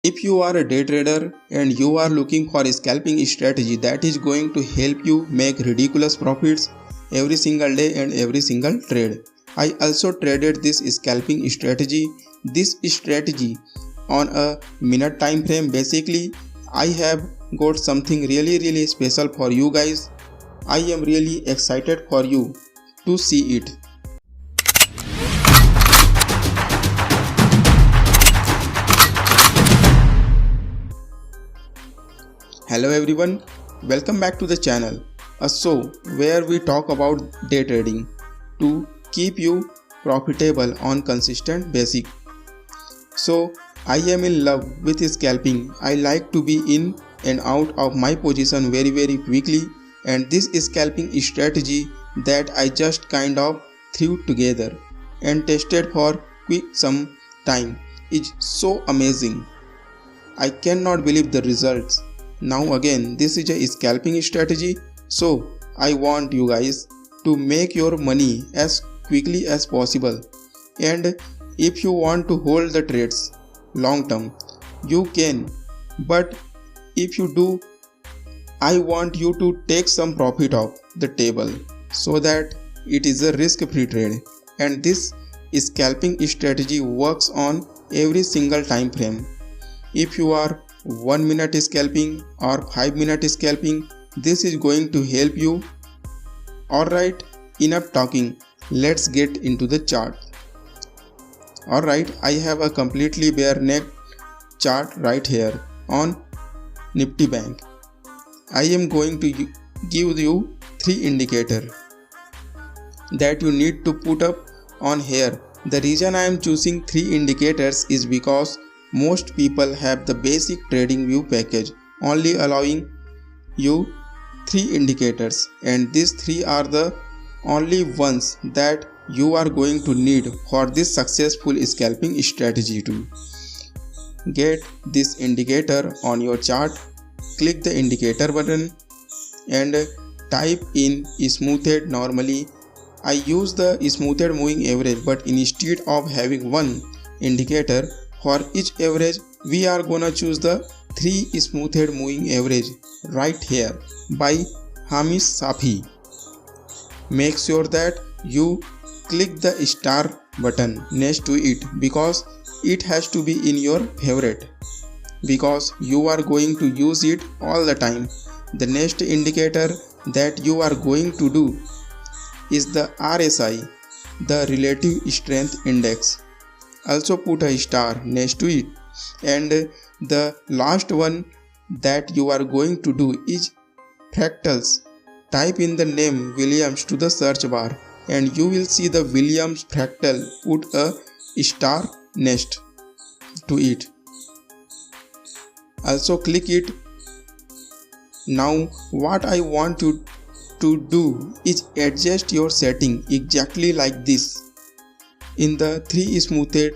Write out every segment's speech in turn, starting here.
If you are a day trader and you are looking for a scalping strategy that is going to help you make ridiculous profits every single day and every single trade, I also traded this scalping strategy. This strategy on a minute time frame. Basically, I have got something really special for you guys. I am really excited for you to see it. Hello everyone, welcome back to the channel, a show where we talk about day trading to keep you profitable on consistent basis. So I am in love with scalping. I like to be in and out of my position very quickly, and this scalping strategy that I just kind of threw together and tested for quick some time is so amazing. I cannot believe the results. Now again, this is a scalping strategy, so I want you guys to make your money as quickly as possible. And if you want to hold the trades long term, you can. But if you do, I want you to take some profit off the table so that it is a risk-free trade. And this scalping strategy works on every single time frame. If you are 1 minute scalping or 5 minute scalping, this is going to help you. Alright, enough talking, let's get into the chart. Alright, I have a completely bare neck chart right here on Nifty Bank. I am going to give you 3 indicators that you need to put up on here. The reason I am choosing 3 indicators is because most people have the basic trading view package only allowing you 3 indicators, and these 3 are the only ones that you are going to need for this successful scalping strategy. To get this indicator on your chart, click the indicator button and type in smoothed. Normally I use the smoothed moving average, but instead of having one indicator for each average, we are gonna choose the 3 smoothed moving average right here by Hamish Safi. Make sure that you click the star button next to it because it has to be in your favorite, because you are going to use it all the time. The next indicator that you are going to do is the RSI, the Relative Strength Index. Also put a star next to it. And the last one that you are going to do is fractals. Type in the name Williams to the search bar and you will see the Williams fractal. Put a star next to it. Also click it. Now what I want you to do is adjust your setting exactly like this. In the 3 smoothed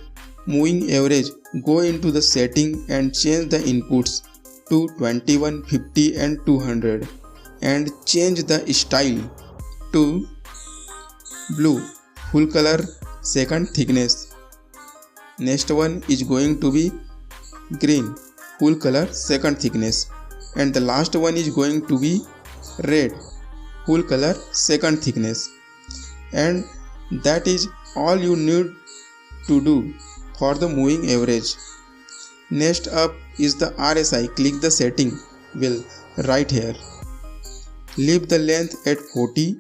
moving average, go into the setting and change the inputs to 21, 50 and 200 and change the style to blue full color second thickness. Next one is going to be green full color second thickness, and the last one is going to be red full color second thickness. And that is all you need to do for the moving average. Next up is the RSI. Click the setting wheel right here. Leave the length at 40.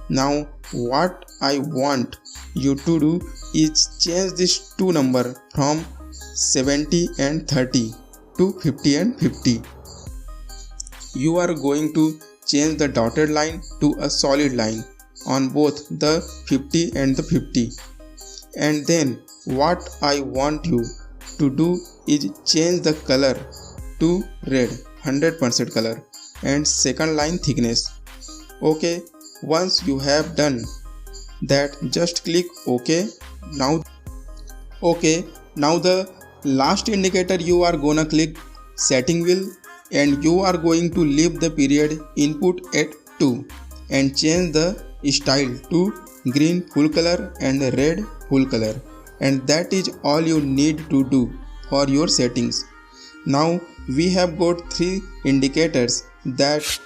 Now what I want you to do is change this 2 number from 70 and 30 to 50 and 50. You are going to change the dotted line to a solid line on both the 50 and the 50. And then what I want you to do is change the color to red 100% color and second line thickness. Okay, once you have done that, just click OK. Now the last indicator you are gonna click setting wheel and you are going to leave the period input at 2 and change the style to green full color and red full color, and that is all you need to do for your settings. Now we have got 3 indicators that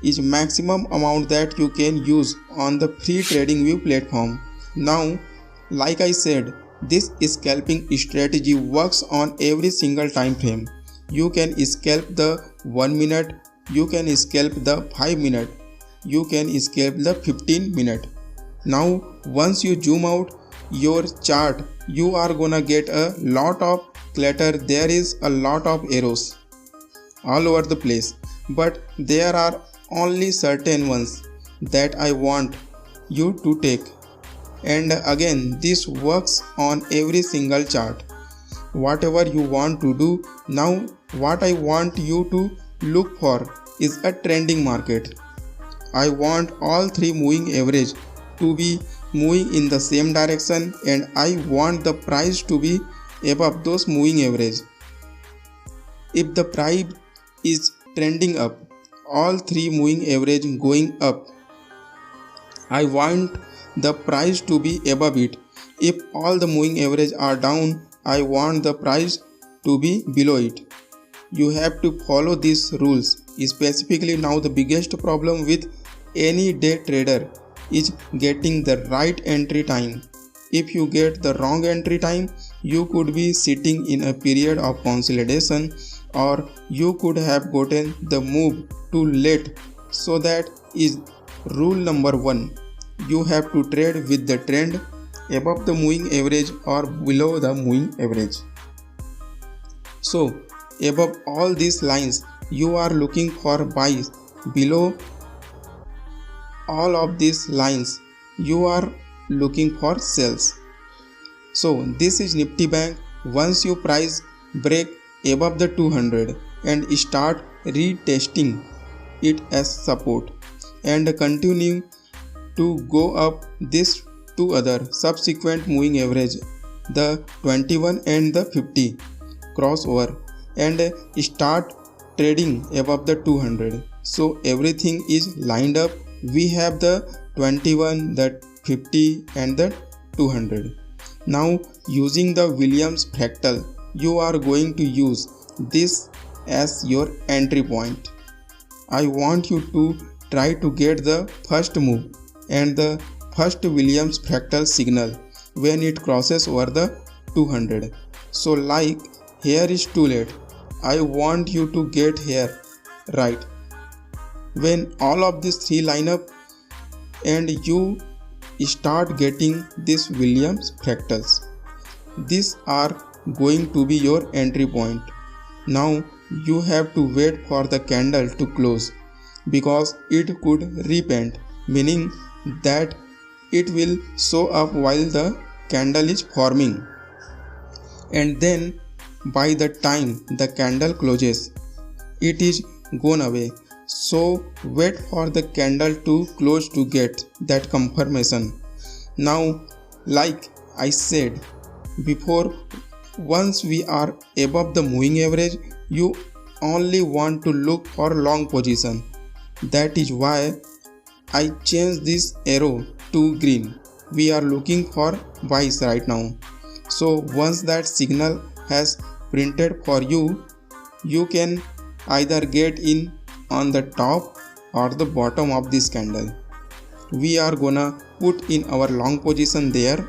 is maximum amount that you can use on the free TradingView platform. Now, like I said, this scalping strategy works on every single time frame. You can scalp the 1 minute, you can scalp the 5 minute, you can scalp the 15 minute. Now once you zoom out your chart, you are gonna get a lot of clutter. There is a lot of arrows all over the place, but there are only certain ones that I want you to take. And again, this works on every single chart. Whatever you want to do. Now what I want you to look for is a trending market. I want all 3 moving average to be moving in the same direction, and I want the price to be above those moving average. If the price is trending up, all 3 moving average going up, I want the price to be above it. If all the moving average are down, I want the price to be below it. You have to follow these rules. Specifically, now the biggest problem with any day trader is getting the right entry time. If you get the wrong entry time, you could be sitting in a period of consolidation, or you could have gotten the move too late. So that is rule number 1. You have to trade with the trend above the moving average or below the moving average. So above all these lines, you are looking for buys. Below all of these lines, you are looking for sells. So this is Nifty Bank. Once you price break above the 200 and start retesting it as support and continue to go up, this 2 other subsequent moving average, the 21 and the 50, crossover and start trading above the 200. So everything is lined up. We have the 21, the 50 and the 200. Now using the Williams fractal, you are going to use this as your entry point. I want you to try to get the first move and the first Williams fractal signal when it crosses over the 200. So like here is too late. I want you to get here right when all of these 3 line up and you start getting these Williams fractals. These are going to be your entry point. Now you have to wait for the candle to close, because it could repent, meaning that it will show up while the candle is forming, and then by the time the candle closes, it is gone away. So wait for the candle to close to get that confirmation. Now, like I said before, once we are above the moving average, you only want to look for long position. That is why I changed this arrow to green. We are looking for buys right now. So once that signal has printed for you, you can either get in on the top or the bottom of this candle. We are gonna put in our long position there,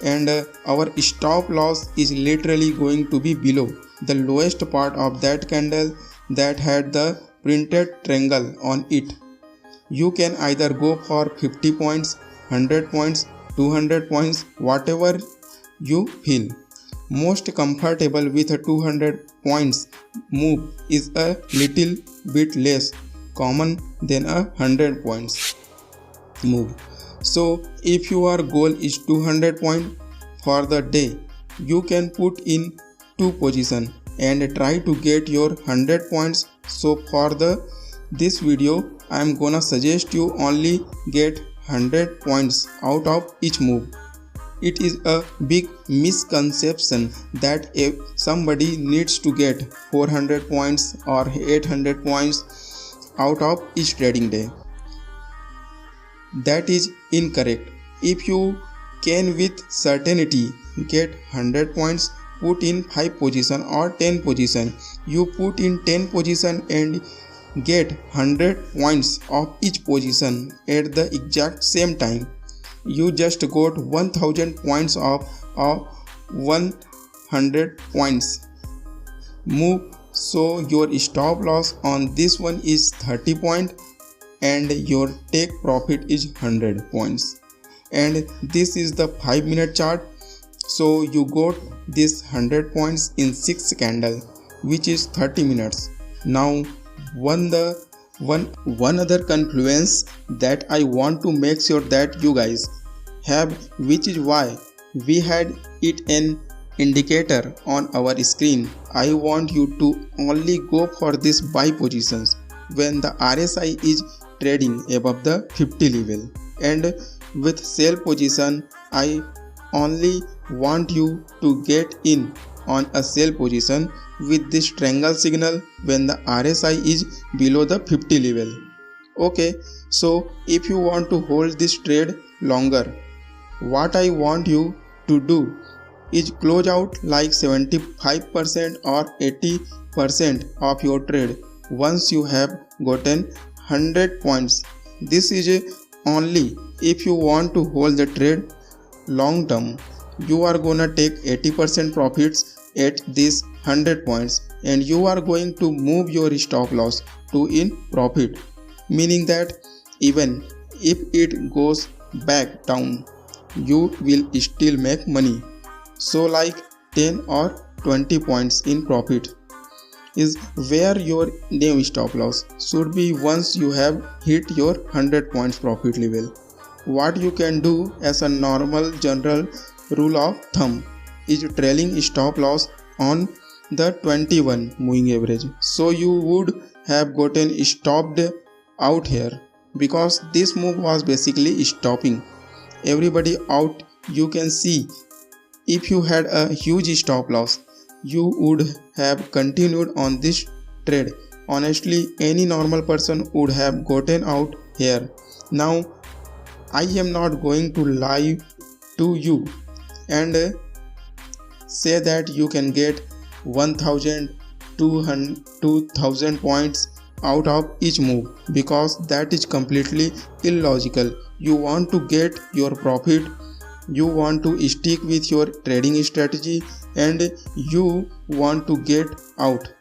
and our stop loss is literally going to be below the lowest part of that candle that had the printed triangle on it. You can either go for 50 points, 100 points, 200 points, whatever you feel most comfortable with. A 200 points move is a little bit less common than a 100 points move. So if your goal is 200 points for the day, you can put in 2 positions and try to get your 100 points. So for this video, I am gonna suggest you only get 100 points out of each move. It is a big misconception that if somebody needs to get 400 points or 800 points out of each trading day. That is incorrect. If you can with certainty get 100 points put in 5 position or 10 position. You put in 10 position and get 100 points of each position at the exact same time. You just got 1000 points of 100 points move. So your stop loss on this one is 30 point and your take profit is 100 points. And this is the 5-minute chart. So you got this 100 points in 6 candle, which is 30 minutes. Now one other confluence that I want to make sure that you guys have, which is why we had it an indicator on our screen. I want you to only go for this buy positions when the RSI is trading above the 50 level, and with sell position I only want you to get in on a sell position with this triangle signal when the RSI is below the 50 level. Okay, so if you want to hold this trade longer, what I want you to do is close out like 75% or 80% of your trade once you have gotten 100 points. This is only if you want to hold the trade long term. You are gonna take 80% profits at this 100 points and you are going to move your stop loss to in profit, meaning that even if it goes back down, you will still make money. So like 10 or 20 points in profit is where your new stop loss should be once you have hit your 100 points profit level. What you can do as a normal general rule of thumb is trailing stop loss on the 21 moving average. So you would have gotten stopped out here because this move was basically stopping everybody out. You can see if you had a huge stop loss, you would have continued on this trade. Honestly, any normal person would have gotten out here. Now, I am not going to lie to you and say that you can get 1000, 2000 points out of each move, because that is completely illogical. You want to get your profit, you want to stick with your trading strategy, and you want to get out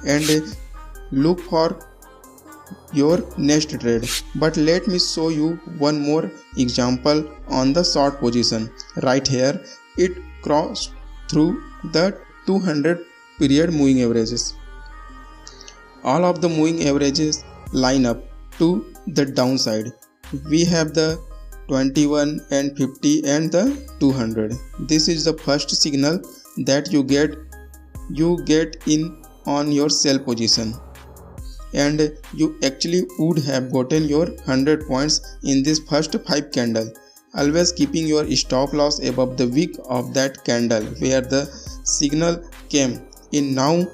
and look for your next trade. But let me show you one more example on the short position. Right here it crossed through the 200 period moving averages. All of the moving averages line up to the downside. We have the 21 and 50 and the 200. This is the first signal that you get in on your sell position, and you actually would have gotten your 100 points in this first 5 candle, always keeping your stop loss above the wick of that candle where the signal came in. Now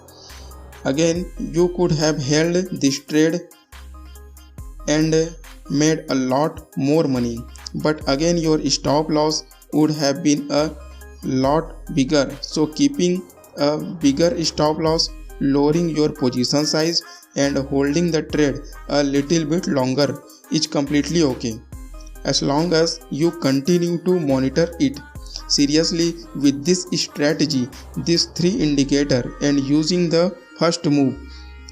again you could have held this trade and made a lot more money, but again your stop loss would have been a lot bigger. So keeping a bigger stop loss, lowering your position size and holding the trade a little bit longer is completely okay, as long as you continue to monitor it seriously with this strategy, this 3 indicator, and using the first move.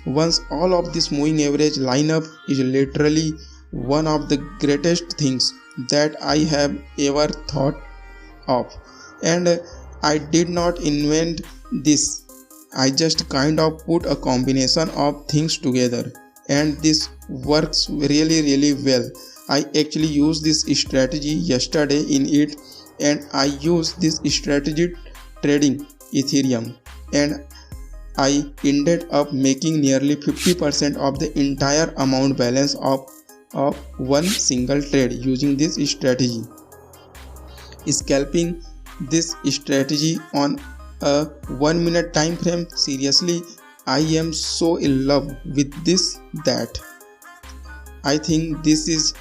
Once all of this moving average lineup is literally one of the greatest things that I have ever thought of, and I did not invent this. I just kind of put a combination of things together, and this works really well. I actually used this strategy yesterday in it, and I used this strategy trading Ethereum, and I ended up making nearly 50% of the entire amount balance of one single trade using this strategy. Scalping this strategy on a 1 minute time frame, seriously, I am so in love with this that I think this is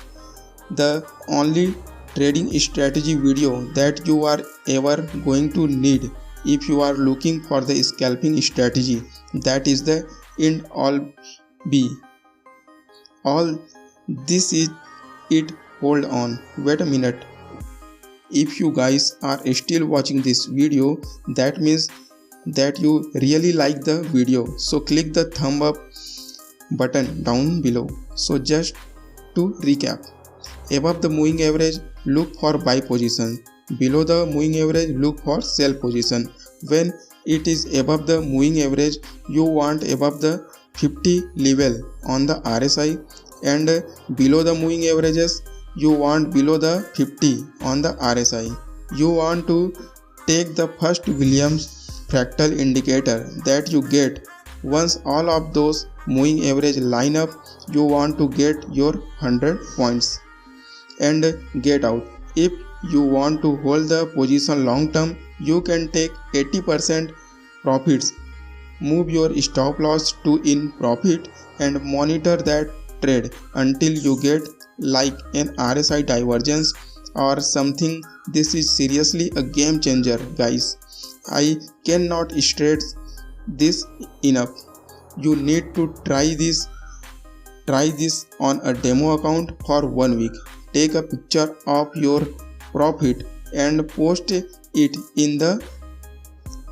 the only trading strategy video that you are ever going to need if you are looking for the scalping strategy that is the end all be all. This is it. Hold on, wait a minute. If you guys are still watching this video, that means that you really like the video, so click the thumb up button down below. So just to recap, above the moving average look for buy position, below the moving average look for sell position. When it is above the moving average, you want above the 50 level on the RSI, and below the moving averages you want below the 50 on the RSI. You want to take the first Williams fractal indicator that you get. Once all of those moving average line up, you want to get your 100 points and get out. If you want to hold the position long term, you can take 80% profits. Move your stop loss to in profit and monitor that trade until you get like an RSI divergence or something. This is seriously a game changer, guys. I cannot stress this enough. You need to try this on a demo account for 1 week. Take a picture of your profit and post it in the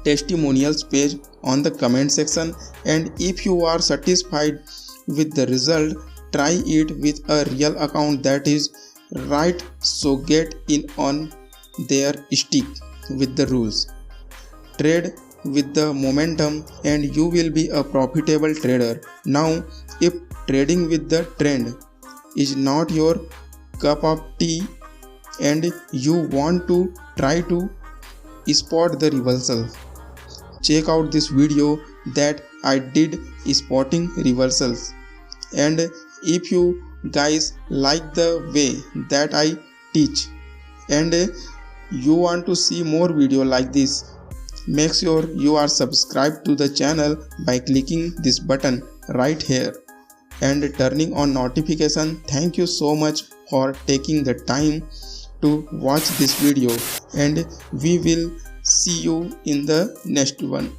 testimonials page on the comment section, and if you are satisfied with the result, try it with a real account that is right. So get in on their stick with the rules, trade with the momentum, and you will be a profitable trader. Now if trading with the trend is not your cup of tea and you want to try to spot the reversal, check out this video that I did spotting reversals. And if you guys like the way that I teach and you want to see more video like this, make sure you are subscribed to the channel by clicking this button right here and turning on notification. Thank you so much for taking the time to watch this video, and we will see you in the next one.